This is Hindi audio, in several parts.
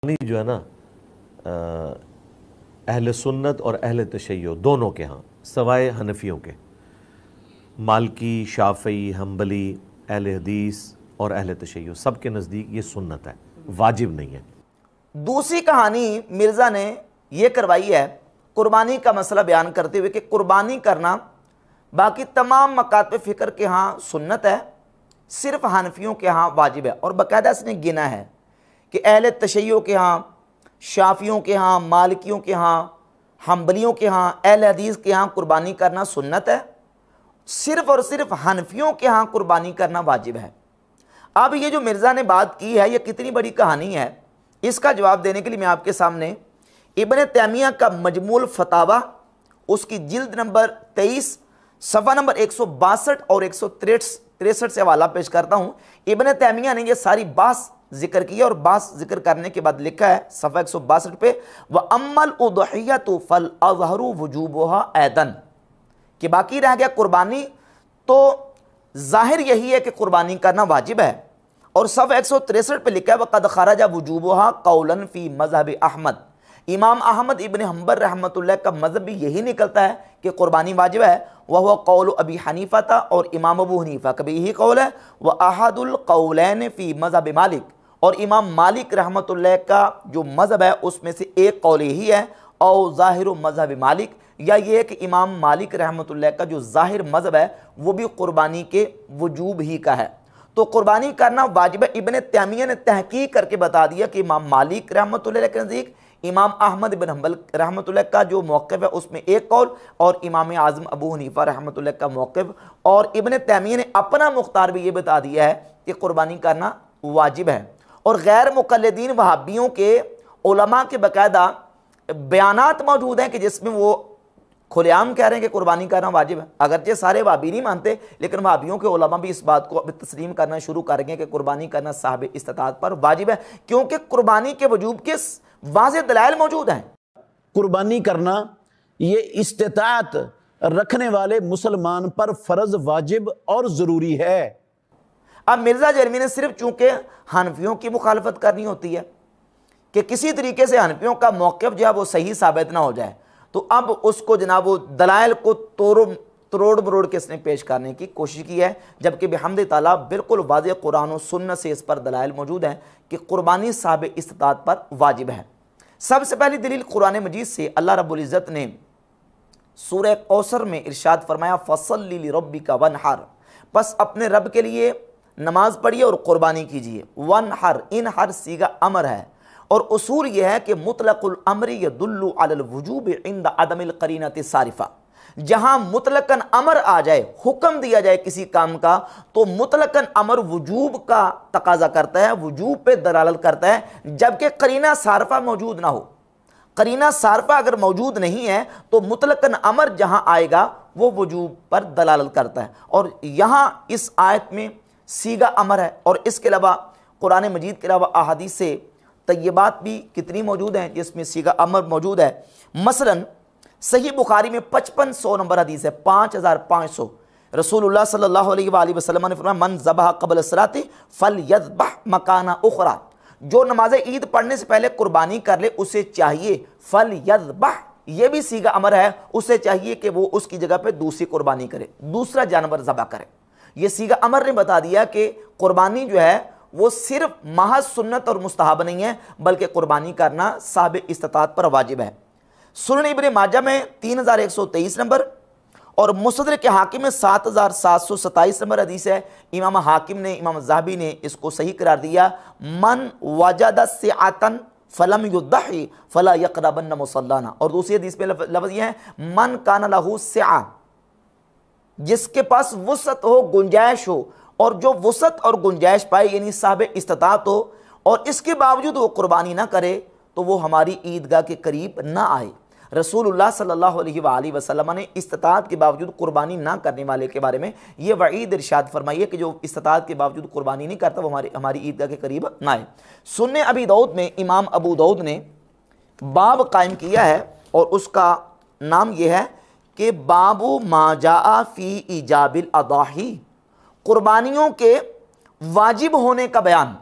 जो है ना, अहल सुन्नत और अहल तशय्यो दोनों के यहाँ, सवाए हनफियों के, मालकी, शाफ़ई, हम्बली, अहल हदीस और अहल तशय्यो, सब के नज़दीक ये सुन्नत है, वाजिब नहीं है। दूसरी कहानी मिर्ज़ा ने यह करवाई है कुर्बानी का मसला बयान करते हुए कि कुर्बानी करना बाकी तमाम मकातब फ़िक्र के यहाँ सुन्नत है, सिर्फ हनफियों के यहाँ वाजिब है। और बाकायदा इसने गिना है कि अहले तशय्यो के यहाँ, शाफियों के यहाँ, मालिकियों के यहाँ, हम्बलियों के यहाँ, अहले हदीस के यहाँ कुर्बानी करना सुन्नत है, सिर्फ और सिर्फ हनफियों के यहाँ कुर्बानी करना वाजिब है। अब ये जो मिर्ज़ा ने बात की है, ये कितनी बड़ी कहानी है, इसका जवाब देने के लिए मैं आपके सामने इब्न तैमिया का मजमूल फतावा, उसकी जिल्द नंबर 23 सफ़ा नंबर 162 और 163 से हवाला पेश करता हूँ। इब्न तैमिया ने यह सारी बात जिक्र किया और बात जिक्र करने के बाद लिखा है सफ़ा 162 पे, व अम्मल उदहियतु फल अज़हरु वुजूबुहा ऐदन, कि बाकी रह गया कुर्बानी, तो जाहिर यही है कि कुर्बानी करना वाजिब है। और सफ़ा 163 पे लिखा है वक़द खरजा वुजूबुहा कौलन फ़ी मज़हब अहमद, इमाम अहमद इब्न हम्बल रहमतुल्लाह का मज़हब भी यही निकलता है कि कुर्बानी वाजिब है। वह कौल अबी हनीफ़ा था, और इमाम अबू हनीफ़ा का भी यही कौल है। व अहदुल कौलैन फ़ी मज़हब मालिक, और इमाम मालिक रहमतुल्लाह का जो मज़हब है उसमें से एक कौल यही है। और ज़ाहिर मज़हब मालिक, या ये है कि इमाम मालिक रहमतुल्लाह का जो ज़ाहिर मज़हब है वो भी कुर्बानी के वजूब ही का है, तो कुर्बानी करना वाजिब है। इब्न तैमिया ने तहकीक करके बता दिया कि इमाम मालिक रहमतुल्लाह के नज़दीक, इमाम अहमद बिन हम्बल रहमतुल्लाह का जो मौक़िफ़ है उसमें एक कौल, और इमाम आज़म अबू हनीफ़ा रहमतुल्लाह का मौक़िफ़, और इब्न तैमिया ने अपना मुख्तार भी ये बता दिया है कि कुर्बानी करना वाजिब है। और गैर मुक़ल्लिदीन वहाबियों के उलमा के बाकायदा बयानात मौजूद हैं कि जिसमें वो खुलेआम कह रहे हैं कि कुर्बानी करना वाजिब है। अगरचे सारे वहाबी नहीं मानते, लेकिन वहाबियों के उलमा भी इस बात को अब तस्लीम करना शुरू कर गए कि कुर्बानी करना साहिब इस्तिताअत पर वाजिब है, क्योंकि कुर्बानी के वजूब के वाज़ेह दलाइल मौजूद हैं। कुर्बानी करना ये इस्तिताअत रखने वाले मुसलमान पर फ़र्ज, वाजिब और ज़रूरी है। अब मिर्ज़ा जरमी ने सिर्फ चूंकि हनफियों की मुखालफत करनी होती है कि किसी तरीके से हनफियों का मौक़िफ़ जो है वो सही साबित ना हो जाए, तो अब उसको जनाब वो दलाइल को तोड़ मरोड़ के इसने पेश करने की कोशिश की है, जबकि बिहम्द ताला बिल्कुल वाज़ेह कुरान और सुन्नत से इस पर दलाइल मौजूद हैं कि कुर्बानी साहिब इस्तिताअत पर वाजिब है। सबसे पहली दलील कुरान मजीद से अल्लाह रब्बुल इज़्ज़त ने सूरह कौसर में इरशाद फरमाया, फसल्लि लिरब्बिका वनहर, बस अपने रब के लिए नमाज पढ़िए और कुर्बानी कीजिए। वनहर, इन हर सीगा अमर है, और उसूल यह है कि मुतलकुल अमरी यदुल्लु अलल वुजूब इंद अदमिल करीनति सारिफा, जहां मुतलकन अमर आ जाए, हुक्म दिया जाए किसी काम का, तो मुतलकन अमर वजूब का तकाजा करता है, वजूब पे दलालत करता है, जबकि करीना सारफा मौजूद ना हो। करीना सारफा अगर मौजूद नहीं है तो मुतलकन अमर जहां आएगा वो वजूब पर दलालत करता है। और यहां इस आयत में सीगा अमर है, और इसके अलावा कुरान मजीद के अलावा अहादीस से तय्यबात भी कितनी मौजूद हैं जिसमें सीगा अमर मौजूद है। मसलन सही बुखारी में 5500 नंबर हदीस है, 5500, रसूलुल्लाह सल्लल्लाहु अलैहि वसल्लम ने फरमाया, मन ज़बह क़ब्ल सलाति फलयज़बह मकाना उखरा, जो नमाज ईद पढ़ने से पहले कुर्बानी कर ले उसे चाहिए, फलयज़बह, ये भी सीगा अमर है, उसे चाहिए कि वो उसकी जगह पे दूसरी कुर्बानी करे, दूसरा जानवर ज़बह करे। ये सीगा अमर ने बता दिया कि कुर्बानी जो है वो सिर्फ महज सुन्नत और मुस्तहब नहीं है, बल्कि कुर्बानी करना साहिब इस्तिताअत पर वाजिब है। सुनन इब्न माजा में 3123 नंबर, और मुसदरक के हाकिम में 7727 नंबर हदीस है। इमाम हाकिम ने, इमाम ज़हाबी ने इसको सही करार दिया, मन वजद सिआतन फलम युद्दही फला यक़रबन्न मुसल्लाना। और दूसरी हदीस में लफ्ज़ ये है, मन कान लहू सिआ, जिसके पास वुसअत हो, गुंजाइश हो, और जो वुसअत और गुंजाइश पाए यानी साहिब इस्तिताअत हो, और इसके बावजूद वो कुर्बानी ना करे, तो वो हमारी ईदगाह के करीब ना आए। रसूलुल्लाह सल्लल्लाहु अलैहि वसल्लम ने इस्तिताअत के बावजूद कुर्बानी ना करने वाले के बारे में ये वईद इरशाद फरमाई है कि जो इस्तिताअत के बावजूद कुर्बानी नहीं करता वो हमारी ईदगाह के करीब ना आए। सुन्ने अबी दाऊद में इमाम अबू दाऊद ने बाब कायम किया है, और उसका नाम यह है कि बाबू माजा फ़ी इजाबिल अदाही, कुर्बानियों के वाजिब होने का बयान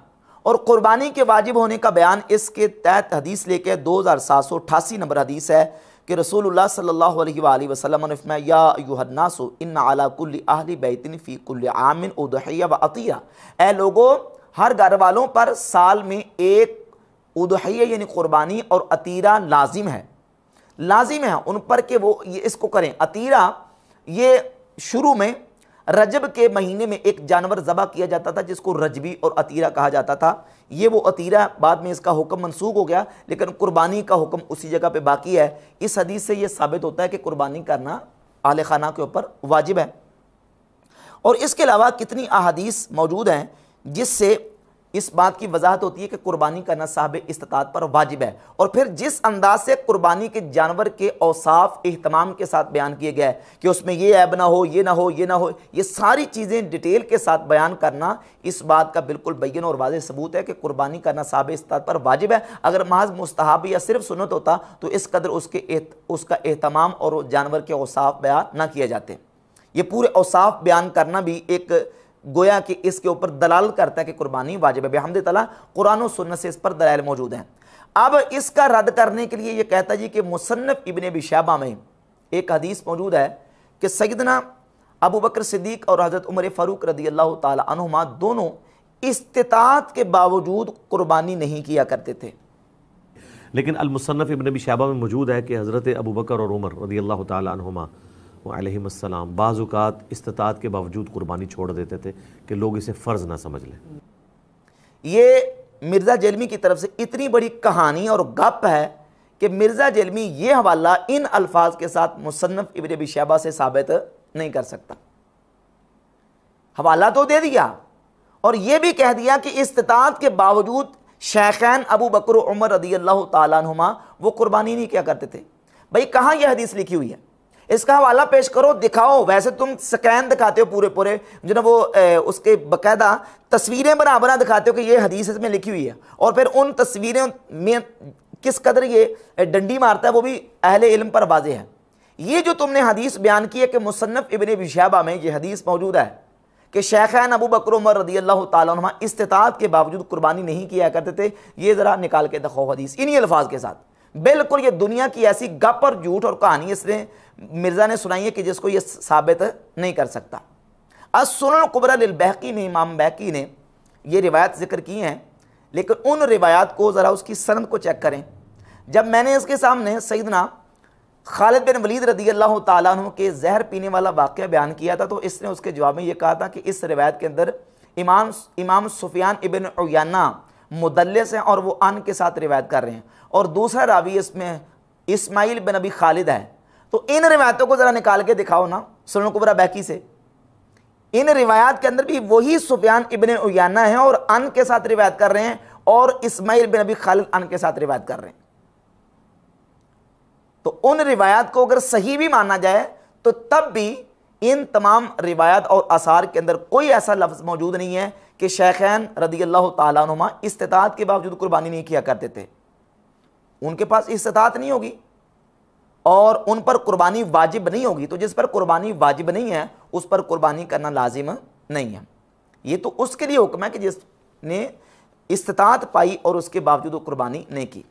और कुर्बानी के वाजिब होने का बयान इसके तहत हदीस लेके 2788 नंबर हदीस है कि रसूलुल्लाह सल्लल्लाहु अलैहि वसल्लम ने फरमाया, या अय्युहन्नासु इन्ना अला कुल्ली अहली बैतिन फी कुल्ली आमिन उदहिया व अतिया, ए लोगों, हर घर वालों पर साल में एक उदहिया यानी कुर्बानी और अतीरा लाजिम है उन पर कि वो ये इसको करें। अतीरा ये शुरू में रजब के महीने में एक जानवर ज़बह किया जाता था जिसको रजबी और अतीरा कहा जाता था। ये वो अतीरा, बाद में इसका हुक्म मनसूख हो गया, लेकिन कुर्बानी का हुक्म उसी जगह पे बाकी है। इस हदीस से ये साबित होता है कि कुर्बानी करना आले खाना के ऊपर वाजिब है। और इसके अलावा कितनी अहादीस मौजूद हैं जिससे इस बात की वजाहत होती है कि कुर्बानी करना साहब इस्तिताअत पर वाजिब है। और फिर जिस अंदाज से कुर्बानी के जानवर के औसाफ एहतमाम के साथ बयान किए गए कि उसमें ये ऐब ना हो, ये ना हो, ये ना हो, ये सारी चीज़ें डिटेल के साथ बयान करना इस बात का बिल्कुल बैयन और वाज़ेह सबूत है कि कुर्बानी करना साहब इस्तिताअत पर वाजिब है। अगर महज मुस्तहब या सिर्फ सुन्नत होता तो इस कदर उसका एहतमाम और जानवर के औसाफ बयान ना किए जाते। ये पूरे औसाफ बयान करना भी एक गोया कि इसके ऊपर दलाल करता है कि कुर्बानी वाजिब है। बिहम्दिल्लाह कुरान और सुन्नत से इस पर दलाइल मौजूद हैं। अब इसका रद्द करने के लिए ये कहता जी कि मुसन्नफ इब्न अबी शैबा में एक हदीस मौजूद है कि सैयदना अबू बकर सिद्दीक और हज़रत उमर फ़ारूक रदियल्लाहु ताला अन्हुमा दोनों इस्तिताअत के बावजूद कुर्बानी नहीं किया करते थे। लेकिन अल मुसन्नफ इब्न अबी शैबा में मौजूद है कि हज़रत अबू बकर और उमर रदियल्लाहु ताला अन्हुमा अलैहिस्सलाम बाज़ औक़ात इस्तिताअत के बावजूद कुर्बानी छोड़ देते थे कि लोग इसे फ़र्ज़ ना समझ लें। ये मिर्ज़ा जेलमी की तरफ से इतनी बड़ी कहानी और गप है कि मिर्ज़ा जेलमी ये हवाला इन अल्फाज के साथ मुसन्नफ इब्न अबी शैबा से साबित नहीं कर सकता। हवाला तो दे दिया और ये भी कह दिया कि इस्तिताअत के बावजूद शेखैन अबू बकर उमर रदियल्लाहु ताला अन्हुमा वो कुर्बानी नहीं किया करते थे। भाई कहाँ यह हदीस लिखी हुई है? इसका हवाला पेश करो, दिखाओ। वैसे तुम स्कैन दिखाते हो पूरे जो ना वो उसके बाकायदा तस्वीरें बना दिखाते हो कि ये हदीस इसमें लिखी हुई है, और फिर उन तस्वीरों में किस कदर ये डंडी मारता है वो भी अहले इल्म पर वाज़ेह है। ये जो तुमने हदीस बयान की है कि मुसन्नफ इब्न अबी शैबा में ये हदीस मौजूद है कि शेखैन अबू बकर उमर रदियल्लाहु ताला अन्हुमा इस्तिताअत के बावजूद कुर्बानी नहीं किया करते थे, ये ज़रा निकाल के दिखाओ हदीस इन्हीं अल्फाज के साथ। बिल्कुल ये दुनिया की ऐसी गप और झूठ और कहानी इसने मिर्ज़ा ने सुनाई है कि जिसको ये साबित नहीं कर सकता। अस-सुनन कुबरा लिल बैहक़ी में इमाम बैहक़ी ने ये रिवायत ज़िक्र की हैं, लेकिन उन रिवायात को ज़रा उसकी सनद को चेक करें। जब मैंने इसके सामने सैयदना खालिद बिन वलीद रदियल्लाहु ताला अन्हु के जहर पीने वाला वाक़या बयान किया था तो इसने उसके जवाब में ये कहा था कि इस रिवायत के अंदर इमाम सुफियान इब्न उयैना मुदल्लिस हैं और वो अन के साथ रिवायत कर रहे हैं, और दूसरा रावी इसमें इस्माइल बिन अबी खालिद है। तो इन रिवायतों को ज़रा निकाल के दिखाओ ना सुनन कुबरा बैहक़ी से। इन रिवायात के अंदर भी वही सुफियान इब्न उयैना है और अन के साथ रिवायत कर रहे हैं, और इस्माइल बिन अबी खालिद अन के साथ रिवायत कर रहे हैं। तो उन रिवायात को अगर सही भी माना जाए तो तब भी इन तमाम रिवायात और आसार के अंदर कोई ऐसा लफ्ज़ मौजूद नहीं है कि शेखैन रदियल्लाहु ताला अन्हुमा इस्तिताअत के बावजूद कुर्बानी नहीं किया करते थे। उनके पास इस्तिताअत नहीं होगी और उन पर कुर्बानी वाजिब नहीं होगी, तो जिस पर कुर्बानी वाजिब नहीं है उस पर कुर्बानी करना लाजिम नहीं है। ये तो उसके लिए हुक्म है कि जिसने इस्तिताअत पाई और उसके बावजूद कुर्बानी नहीं की।